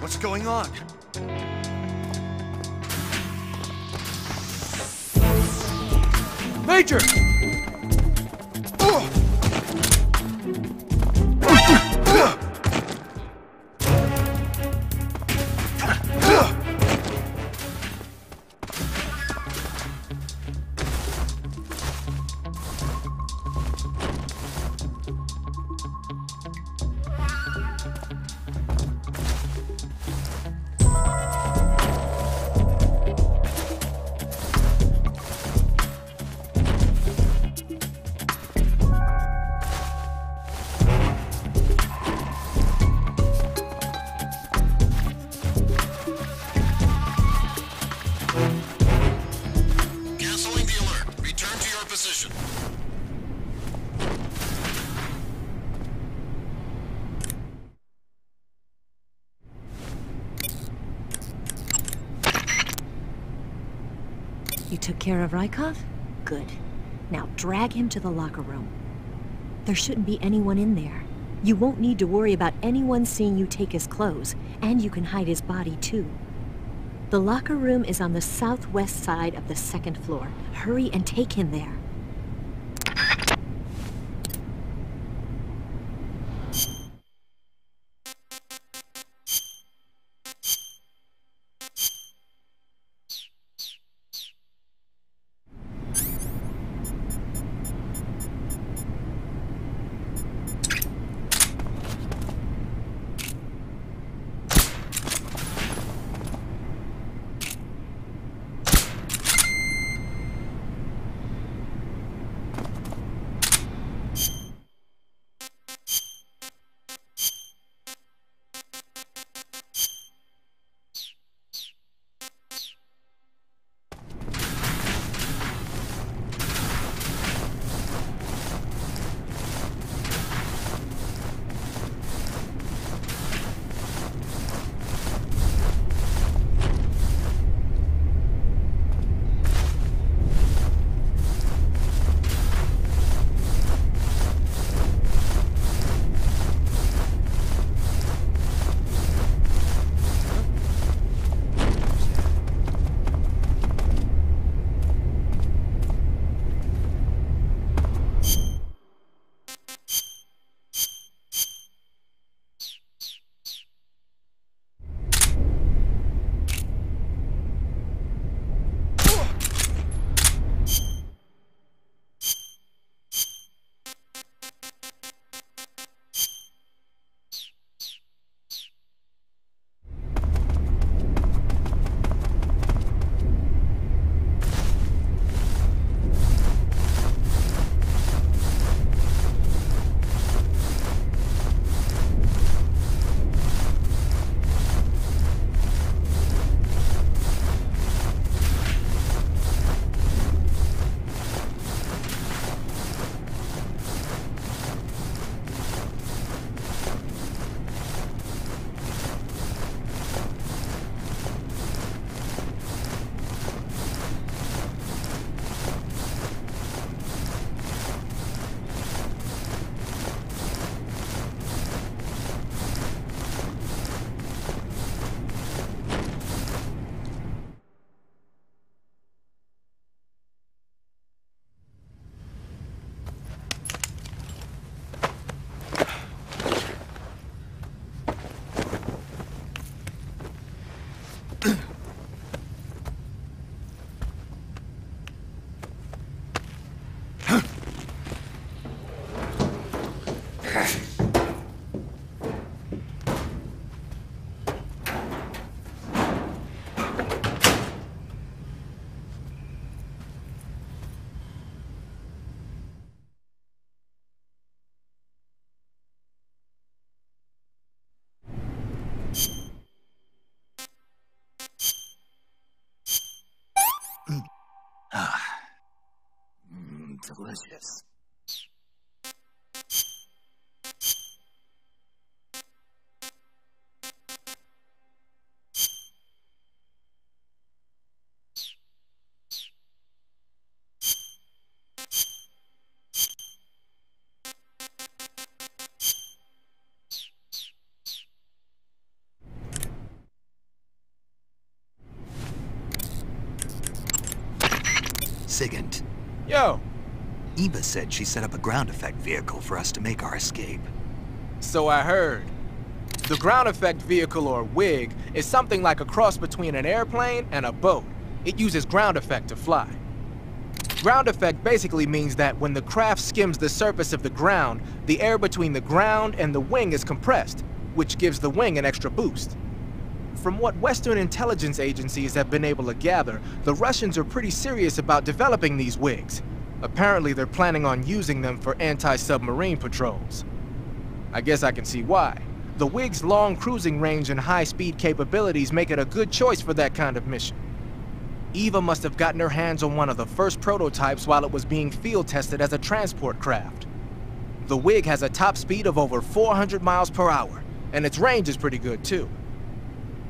What's going on? Major! Canceling the alert. Return to your position. You took care of Rykov? Good. Now drag him to the locker room. There shouldn't be anyone in there. You won't need to worry about anyone seeing you take his clothes, and you can hide his body too. The locker room is on the southwest side of the second floor. Hurry and take him there. Delicious. Sigint. Yo, Eva said she set up a ground effect vehicle for us to make our escape. so I heard. The ground effect vehicle, or WIG, is something like a cross between an airplane and a boat. It uses ground effect to fly. Ground effect basically means that when the craft skims the surface of the ground, the air between the ground and the wing is compressed, which gives the wing an extra boost. From what Western intelligence agencies have been able to gather, the Russians are pretty serious about developing these WIGs. Apparently they're planning on using them for anti-submarine patrols. I guess I can see why. The WIG's long cruising range and high-speed capabilities make it a good choice for that kind of mission. Eva must have gotten her hands on one of the first prototypes while it was being field tested as a transport craft. The WIG has a top speed of over 400 miles per hour, and its range is pretty good too.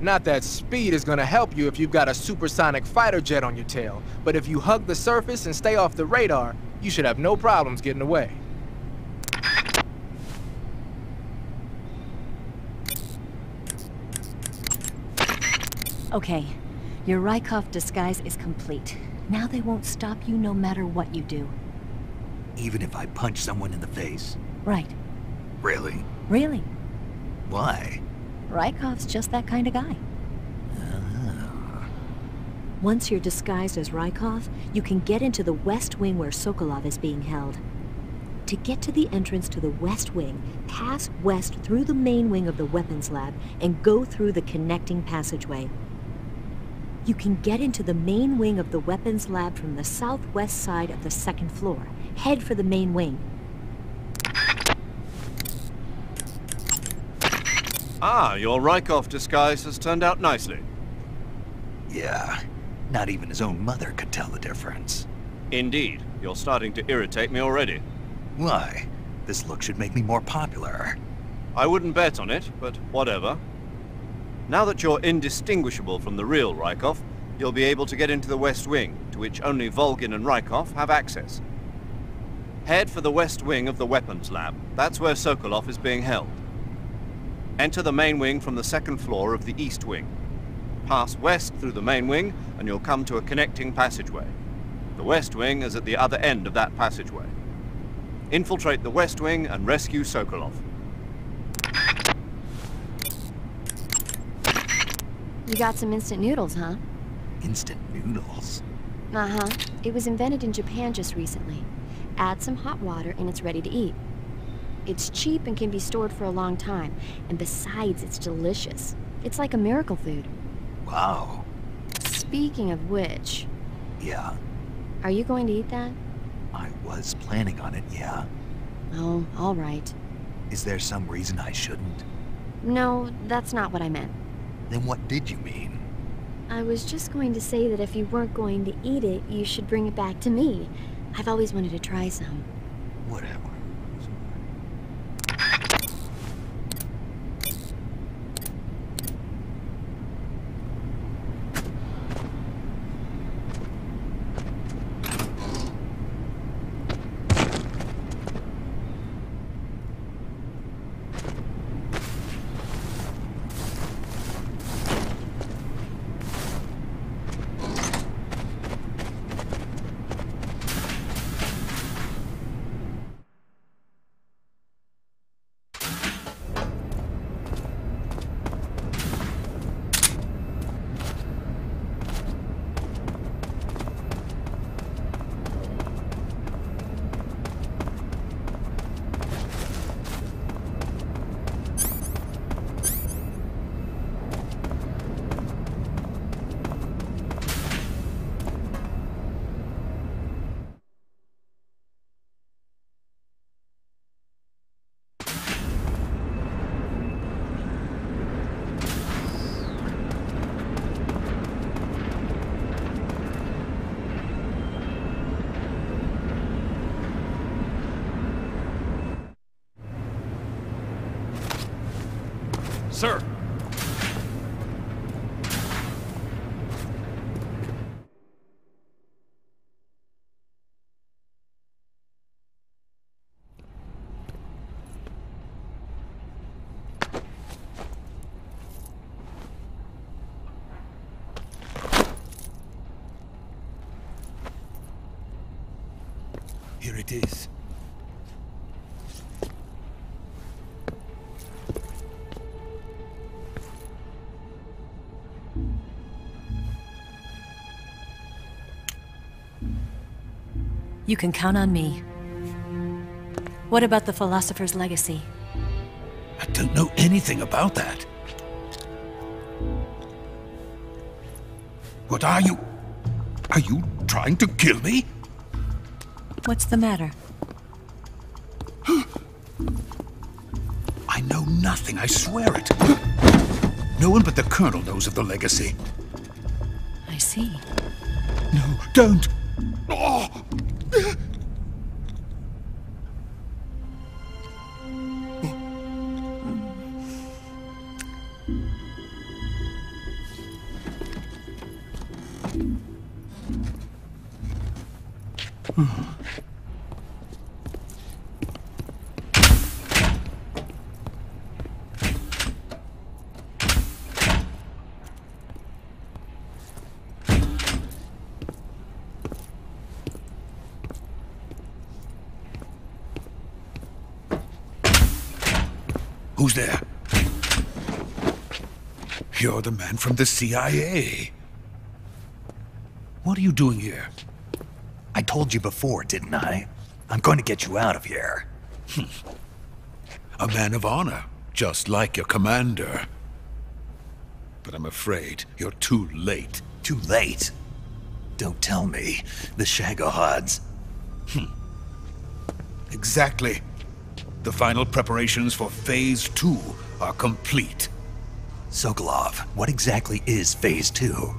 Not that speed is gonna help you if you've got a supersonic fighter jet on your tail, but if you hug the surface and stay off the radar, you should have no problems getting away. Okay, your Rykov disguise is complete. Now they won't stop you no matter what you do. Even if I punch someone in the face? Right. Really? Really. Why? Rykov's just that kind of guy. Once you're disguised as Rykov, you can get into the West Wing where Sokolov is being held. To get to the entrance to the West Wing, pass west through the main wing of the weapons lab and go through the connecting passageway. You can get into the main wing of the weapons lab from the southwest side of the second floor. Head for the main wing. Ah, your Rykov disguise has turned out nicely. Yeah. Not even his own mother could tell the difference. Indeed, you're starting to irritate me already. Why? This look should make me more popular. I wouldn't bet on it, but whatever. Now that you're indistinguishable from the real Rykov, you'll be able to get into the West Wing, to which only Volgin and Rykov have access. Head for the West Wing of the weapons lab. That's where Sokolov is being held. Enter the main wing from the second floor of the East Wing. Pass west through the main wing, and you'll come to a connecting passageway. The West Wing is at the other end of that passageway. Infiltrate the West Wing and rescue Sokolov. You got some instant noodles, huh? Instant noodles? Uh-huh. It was invented in Japan just recently. Add some hot water and it's ready to eat. It's cheap and can be stored for a long time. And besides, it's delicious. It's like a miracle food. Wow. Speaking of which... Yeah? Are you going to eat that? I was planning on it, yeah. Oh, all right. Is there some reason I shouldn't? No, that's not what I meant. Then what did you mean? I was just going to say that if you weren't going to eat it, you should bring it back to me. I've always wanted to try some. Whatever. Sir! Here it is. You can count on me. What about the Philosopher's Legacy? I don't know anything about that. What are you? Are you trying to kill me? What's the matter? I know nothing, I swear it. No one but the Colonel knows of the Legacy. I see. No, don't! Oh. Who's there? You're the man from the CIA. What are you doing here? I told you before, didn't I? I'm going to get you out of here. A man of honor, just like your commander. But I'm afraid you're too late. Too late? Don't tell me. The Shagohods. Exactly. The final preparations for Phase 2 are complete. Sokolov, what exactly is Phase 2?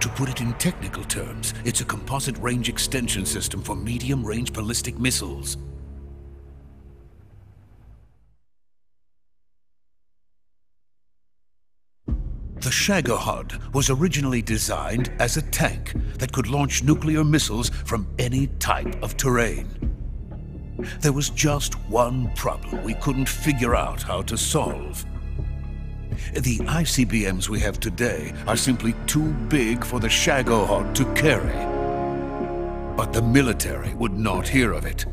To put it in technical terms, it's a composite range extension system for medium-range ballistic missiles. The Shagohod was originally designed as a tank that could launch nuclear missiles from any type of terrain. There was just one problem we couldn't figure out how to solve. The ICBMs we have today are simply too big for the Shagohod to carry. But the military would not hear of it.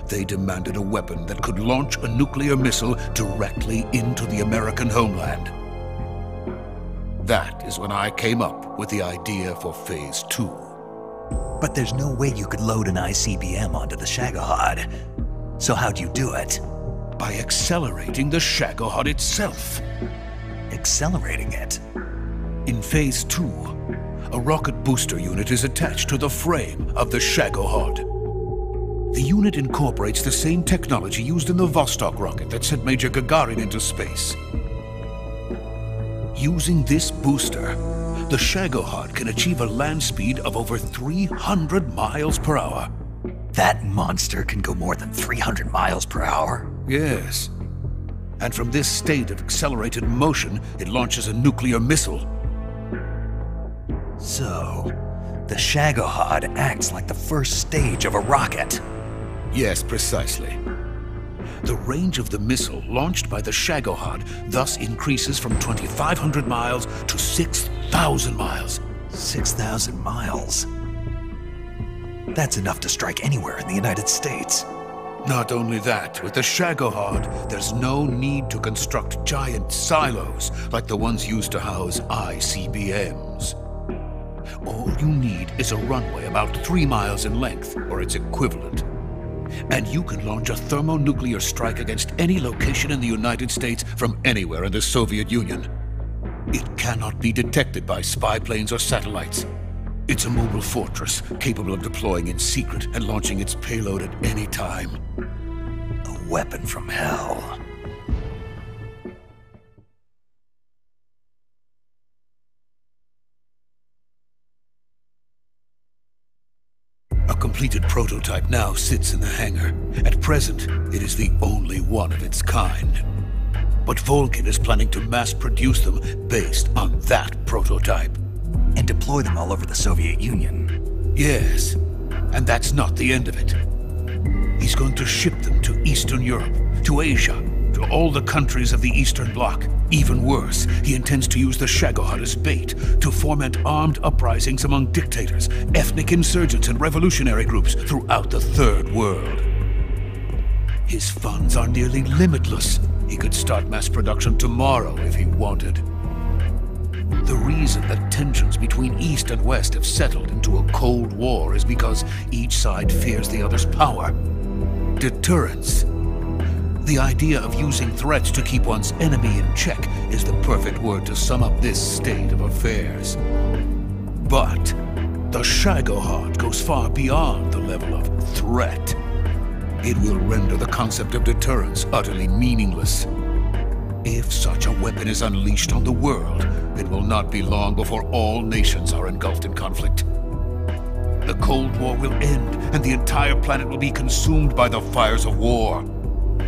They demanded a weapon that could launch a nuclear missile directly into the American homeland. That is when I came up with the idea for Phase 2. But there's no way you could load an ICBM onto the Shagohod. So how'd you do it? By accelerating the Shagohod itself. Accelerating it? In Phase 2, a rocket booster unit is attached to the frame of the Shagohod. The unit incorporates the same technology used in the Vostok rocket that sent Major Gagarin into space. Using this booster, the Shagohod can achieve a land speed of over 300 miles per hour. That monster can go more than 300 miles per hour? Yes. And from this state of accelerated motion, it launches a nuclear missile. So, the Shagohod acts like the first stage of a rocket. Yes, precisely. The range of the missile launched by the Shagohod thus increases from 2,500 miles to 6,000 miles. 6,000 miles? That's enough to strike anywhere in the United States. Not only that, with the Shagohod, there's no need to construct giant silos like the ones used to house ICBMs. All you need is a runway about 3 miles in length, or its equivalent. And you can launch a thermonuclear strike against any location in the United States from anywhere in the Soviet Union. It cannot be detected by spy planes or satellites. It's a mobile fortress, capable of deploying in secret and launching its payload at any time. A weapon from hell. A completed prototype now sits in the hangar. At present, it is the only one of its kind. But Volgin is planning to mass-produce them based on that prototype. And deploy them all over the Soviet Union. Yes, and that's not the end of it. He's going to ship them to Eastern Europe, to Asia, to all the countries of the Eastern Bloc. Even worse, he intends to use the Shagohod as bait to foment armed uprisings among dictators, ethnic insurgents, and revolutionary groups throughout the Third World. His funds are nearly limitless. He could start mass production tomorrow if he wanted. The reason that tensions between East and West have settled into a Cold War is because each side fears the other's power. Deterrence. The idea of using threats to keep one's enemy in check is the perfect word to sum up this state of affairs. But the Shagohod goes far beyond the level of threat. It will render the concept of deterrence utterly meaningless. If such a weapon is unleashed on the world, it will not be long before all nations are engulfed in conflict. The Cold War will end, and the entire planet will be consumed by the fires of war.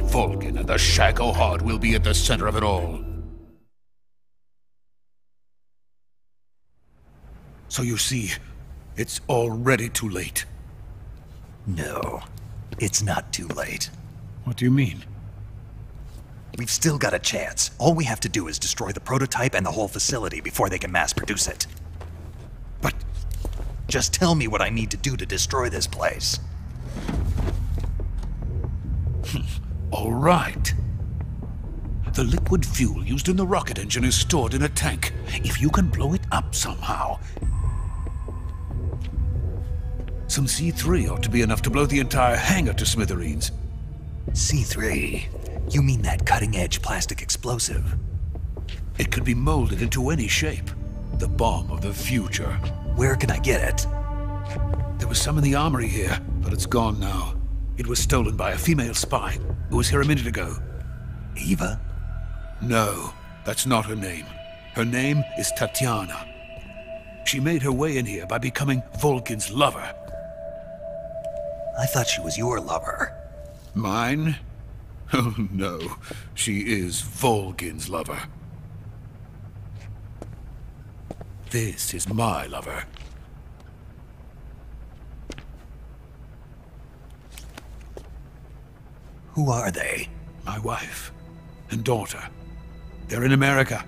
Volgin and the Shagohod will be at the center of it all. So you see, it's already too late. No, it's not too late. What do you mean? We've still got a chance. All we have to do is destroy the prototype and the whole facility before they can mass produce it. But just tell me what I need to do to destroy this place. All right. The liquid fuel used in the rocket engine is stored in a tank. If you can blow it up somehow... Some C3 ought to be enough to blow the entire hangar to smithereens. C3? You mean that cutting-edge plastic explosive? It could be molded into any shape. The bomb of the future. Where can I get it? There was some in the armory here, but it's gone now. It was stolen by a female spy who was here a minute ago. Eva? No, that's not her name. Her name is Tatiana. She made her way in here by becoming Volgin's lover. I thought she was your lover. Mine? Oh no, she is Volgin's lover. This is my lover. Who are they? My wife and daughter. They're in America.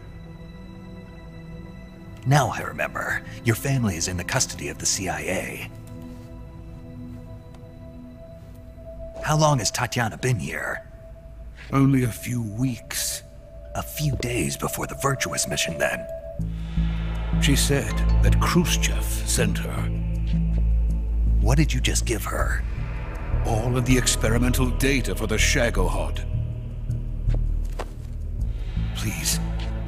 Now I remember. Your family is in the custody of the CIA. How long has Tatiana been here? Only a few weeks. A few days before the Virtuous mission, then. She said that Khrushchev sent her. What did you just give her? All of the experimental data for the Shagohod. Please,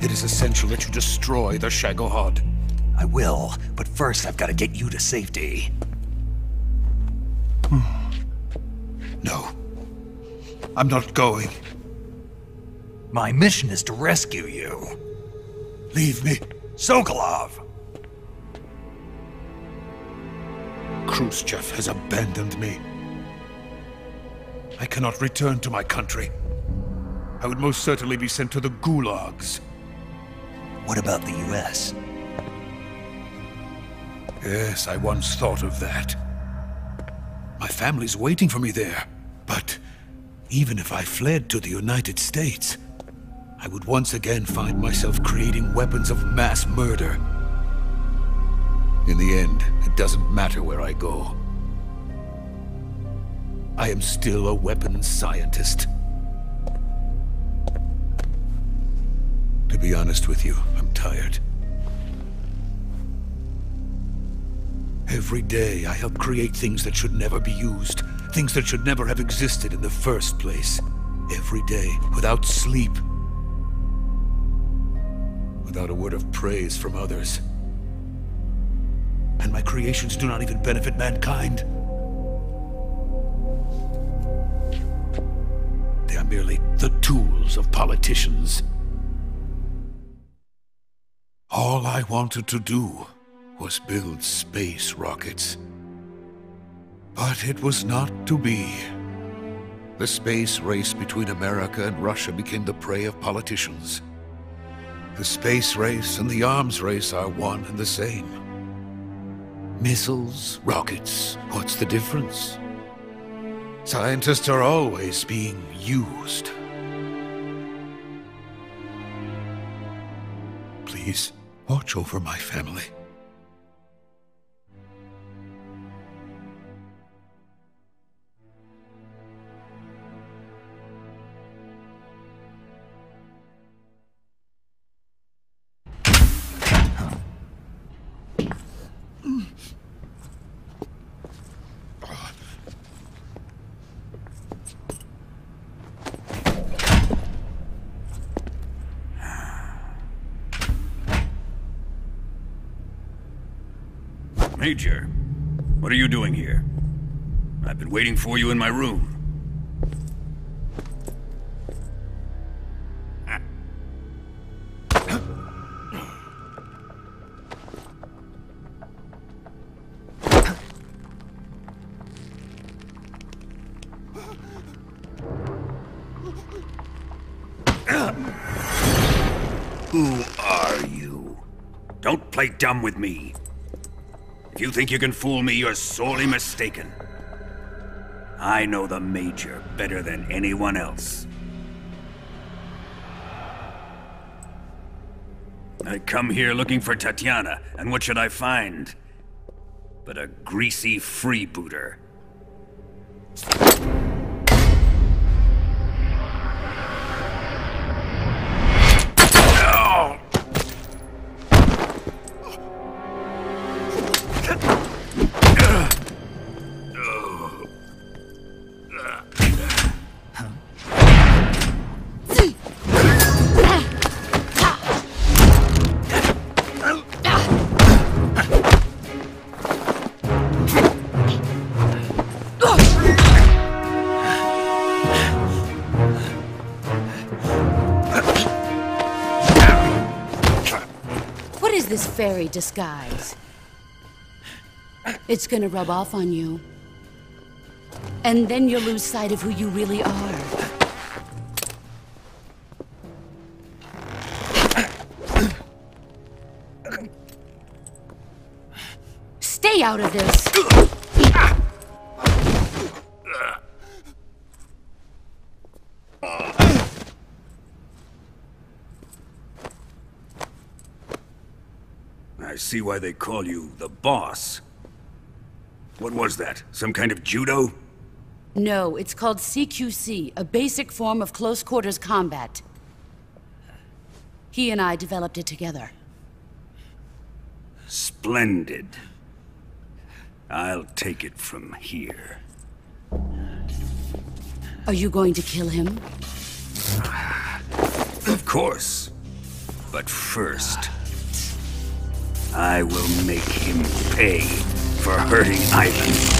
it is essential that you destroy the Shagohod. I will, but first I've got to get you to safety. No. I'm not going. My mission is to rescue you. Leave me. Sokolov! Khrushchev has abandoned me. I cannot return to my country. I would most certainly be sent to the gulags. What about the US? Yes, I once thought of that. My family's waiting for me there. But even if I fled to the United States, I would once again find myself creating weapons of mass murder. In the end, it doesn't matter where I go. I am still a weapons scientist. To be honest with you, I'm tired. Every day, I help create things that should never be used. Things that should never have existed in the first place. Every day, without sleep. Without a word of praise from others. And my creations do not even benefit mankind. They are merely the tools of politicians. All I wanted to do was build space rockets. But it was not to be. The space race between America and Russia became the prey of politicians. The space race and the arms race are one and the same. Missiles, rockets, what's the difference? Scientists are always being used. Please, watch over my family. Major, what are you doing here? I've been waiting for you in my room. Who are you? Don't play dumb with me. If you think you can fool me, you're sorely mistaken. I know the Major better than anyone else. I come here looking for Tatiana, and what should I find? But a greasy freebooter. This fairy disguise. It's gonna rub off on you. And then you'll lose sight of who you really are. Stay out of this! I see why they call you the boss. What was that? Some kind of judo? No, it's called CQC, a basic form of close quarters combat. He and I developed it together. Splendid. I'll take it from here. Are you going to kill him? Of course. But first, I will make him pay for hurting Ivan.